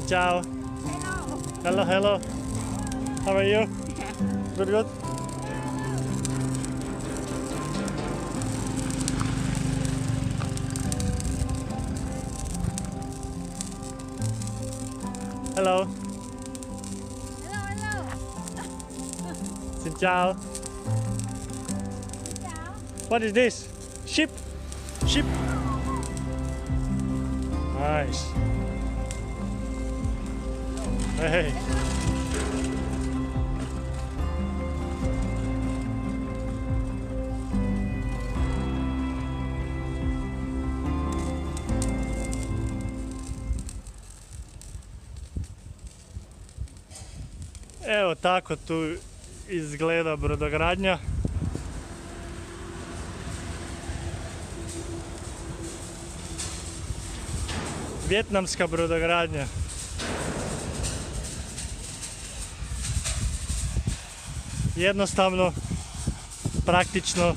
Ciao. Hello, hello. How are you? Good, good. Hello. Hello, hello. Xin chào. Xin chào. What is this? Ship. Ship. Nice. Hey. Evo tako tu izgleda brodogradnja. Vjetnamska brodogradnja. Jednostavno, praktično.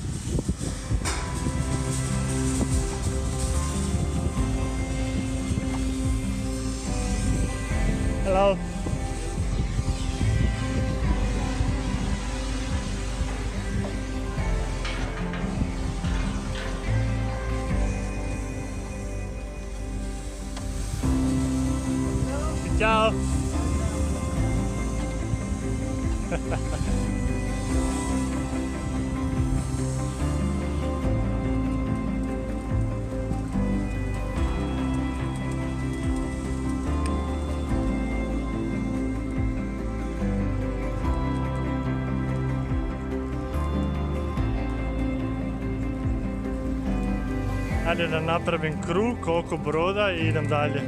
Hello. Ciao. Ajde da napravim krug oko broda i idem dalje.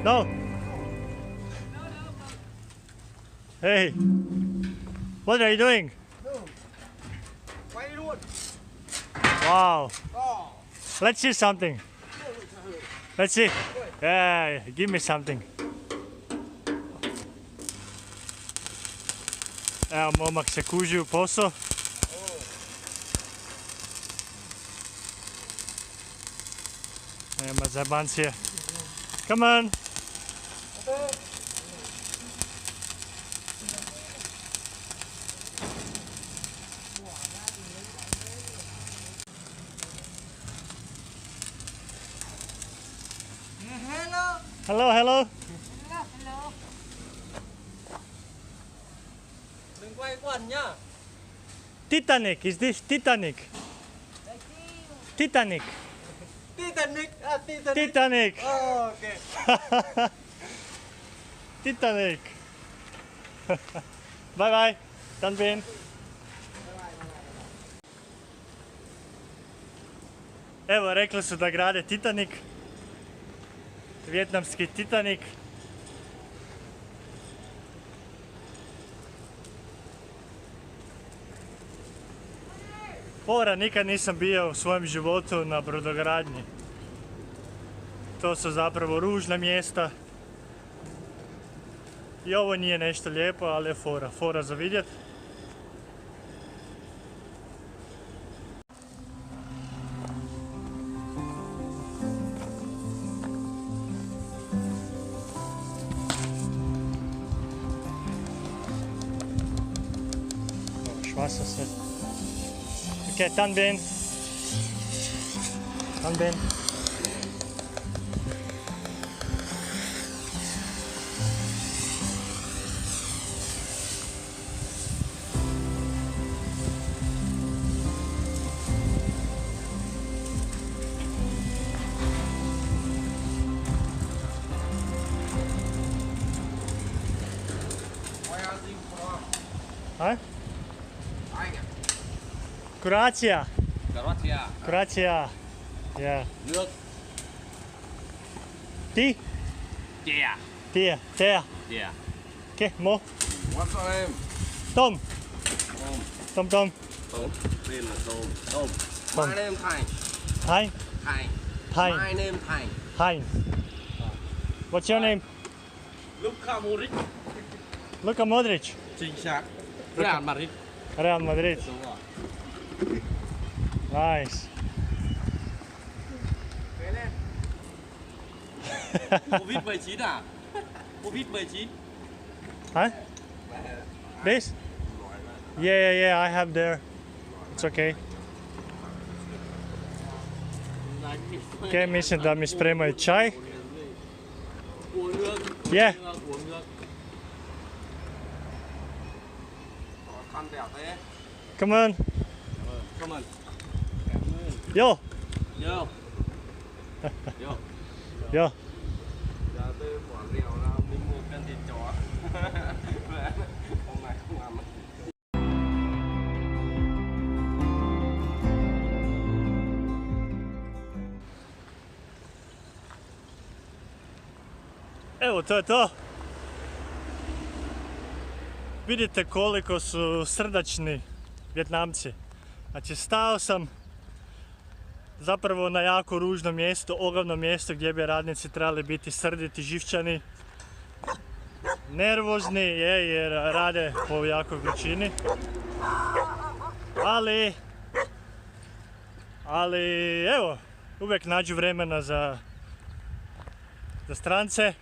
No. Hey. What are you doing? Quay luôn. Wow. Let's see something. Let's see. Yeah, give me something. Evo, momak se kuži u posao. Nema zajebancije. Come on. Hello, hello. Hello, hello. Đừng quay quần nhá. Titanic, is this Titanic? Titanic. Titanic. À, Titanic. Titanic. Oh, okay. Titanic. Bye bye. Tan bien. Evo, rekli su da grade Titanic. Vjetnamski Titanic. Fora, nikad nisam bio u svojem životu na brodogradnji. To su zapravo ružna mjesta. I ovo nije nešto lijepo, ali je fora za vidjet. Švasa se. Ok, tan bien. Tan bien. Where are you from? Huh? Anh à? Croatia. Croatia. Croatia. Yeah. Nước. Ti? Chè. Tia. Tea. Chè. Ok, mo. What's your name? Tom. Tôm. Tom Tom. Tôm. Tên là tôm. Tôm. From My name Thai. Thai? Thai. Thai. My name Thai. Thai. What's your name? Luka Modric. Luka Modric. Chính xác. Real Madrid. Real Madrid. Đúng rồi. Nice. Covid-19 à? Covid-19. Huh? This? Yeah, I have there. It's okay. Ok, mislim da mi spremaju čaj. Uống nước. Yeah. Uống nước. Khăn đẹp thế. Come on. Cảm ơn. Yo. Vô. Vô. Yo. Giờ tôi bỏ rượu ra mình mua cân thịt chó. Hôm nay không làm. Evo, to je to. Vidite koliko su srdačni Vjetnamci. Znači, stao sam zapravo na jako ružno mjesto, ogavno mjesto gdje bi radnici trebali biti srditi, živčani, nervozni jer rade po jakoj vrućini. Ali evo, uvijek nađu vremena za strance,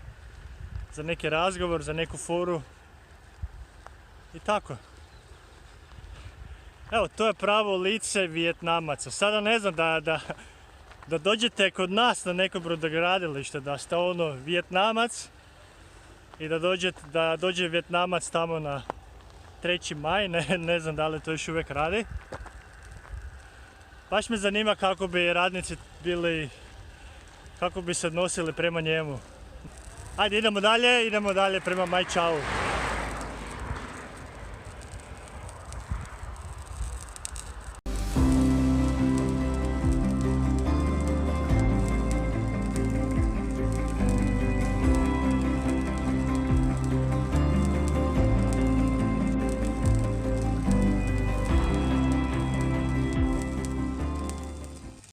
za neki razgovor, za neku foru i tako. Evo, to je pravo lice Vijetnamaca. Sada ne znam da dođete kod nas na neko brodogradilište, da ste ono Vijetnamac i da dođe Vijetnamac tamo na 3. maj, ne znam da li to još uvijek radi. Baš me zanima kako bi radnici bili, kako bi se odnosili prema njemu. Ajde, idemo dalje prema Mai Chau.